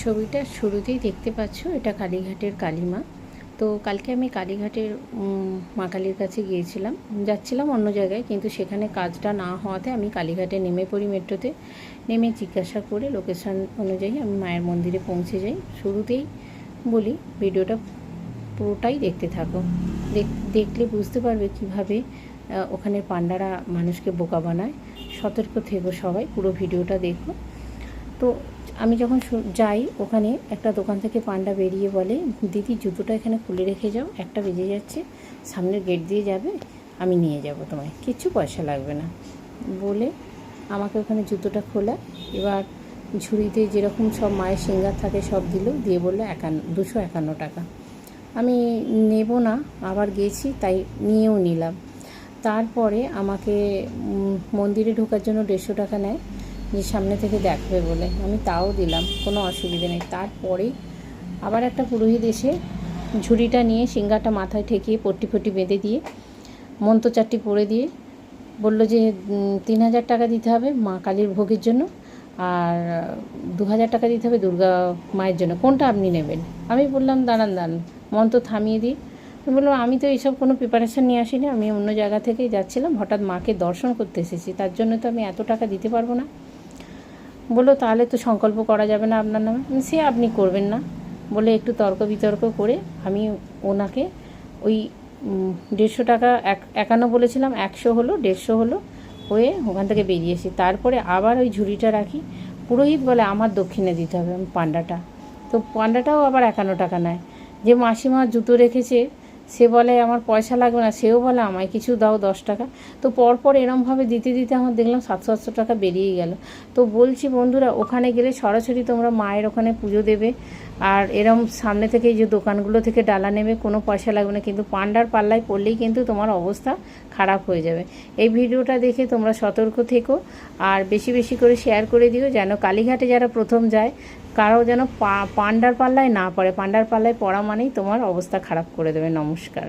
ছবিটা শুরুতেই দেখতে পাচ্ছ, এটা কালীঘাটের কালীমা। তো কালকে আমি কালীঘাটের মা কালীর কাছে গিয়েছিলাম, যাচ্ছিলাম অন্য জায়গায়, কিন্তু সেখানে কাজটা না হওয়াতে আমি কালীঘাটে নেমে পড়ি। মেট্রোতে নেমে জিজ্ঞাসা করে লোকেশান অনুযায়ী আমি মায়ের মন্দিরে পৌঁছে যাই। শুরুতেই বলি, ভিডিওটা পুরোটাই দেখতে থাকো, দেখলে বুঝতে পারবে কিভাবে ওখানের পান্ডারা মানুষকে বোকা বানায়। সতর্ক থেকো সবাই, পুরো ভিডিওটা দেখো। তো আমি যখন যাই, ওখানে একটা দোকান থেকে পান্ডা বেরিয়ে বলে, দিদি জুতোটা এখানে খুলে রেখে যাও, একটা বেজে যাচ্ছে, সামনের গেট দিয়ে যাবে, আমি নিয়ে যাব, তোমায় কিচ্ছু পয়সা লাগবে না বলে আমাকে ওখানে জুতোটা খোলা। এবার ঝুড়িতে যেরকম সব মায়ের সিঙ্গার থাকে সব দিল, দিয়ে বললো 251 টাকা। আমি নেব না, আবার গেছি তাই নিয়েও নিলাম। তারপরে আমাকে মন্দিরে ঢোকার জন্য 150 টাকা নেয়, যে সামনে থেকে দেখবে বলে। আমি তাও দিলাম, কোনো অসুবিধে নেই। তারপরে আবার একটা পুরোহিত এসে ঝুড়িটা নিয়ে সিঙ্গারটা মাথায় ঠেকিয়ে পট্টি ফটি বেঁধে দিয়ে মন্ত্র চারটি পড়ে দিয়ে বললো যে 3000 টাকা দিতে হবে মা কালীর ভোগের জন্য, আর 2000 টাকা দিতে হবে দুর্গা মায়ের জন্য, কোনটা আপনি নেবেন? আমি বললাম দাঁড়ান, মন্ত্র থামিয়ে দিই। বললাম আমি তো এইসব কোনো প্রিপারেশান নিয়ে আসিনি, আমি অন্য জায়গা থেকেই যাচ্ছিলাম, হঠাৎ মাকে দর্শন করতে এসেছি, তার জন্য তো আমি এত টাকা দিতে পারবো না। বললো তাহলে তো সংকল্প করা যাবে না আপনার নামে। সে আপনি করবেন না বলে একটু তর্ক বিতর্ক করে আমি ওনাকে ওই 150 টাকা 51 বলেছিলাম, 100 হলো, 150 হলো, হয়ে ওখান থেকে বেরিয়েছি। তারপরে আবার ওই ঝুড়িটা রাখি, পুরোহিত বলে আমার দক্ষিণে দিতে হবে পান্ডাটা। তো পান্ডাটাও আবার 51 টাকা নেয়। যে মাসিমা জুতো রেখেছে সে বলে আমার পয়সা লাগবে না, সেও বলে আমায় কিছু দাও 10 টাকা। তো পরপর এরমভাবে দিতে দিতে আমার দেখলাম 700-800 টাকা বেরিয়ে গেল। তো বলছি বন্ধুরা, ওখানে গেলে সরাসরি তোমরা মায়ের ওখানে পুজো দেবে, আর এরম সামনে থেকে যে দোকানগুলো থেকে ডালা নেবে, কোনো পয়সা লাগবে না, কিন্তু পান্ডার পাল্লায় পড়লেই কিন্তু তোমার অবস্থা খারাপ হয়ে যাবে। এই ভিডিওটা দেখে তোমরা সতর্ক থেকো, আর বেশি বেশি করে শেয়ার করে দিও, যেন কালীঘাটে যারা প্রথম যায় কারো যেন পান্ডার পাল্লায় না পড়ে। পান্ডার পাল্লায় পড়া মানেই তোমার অবস্থা খারাপ করে দেবে। নমস্কার।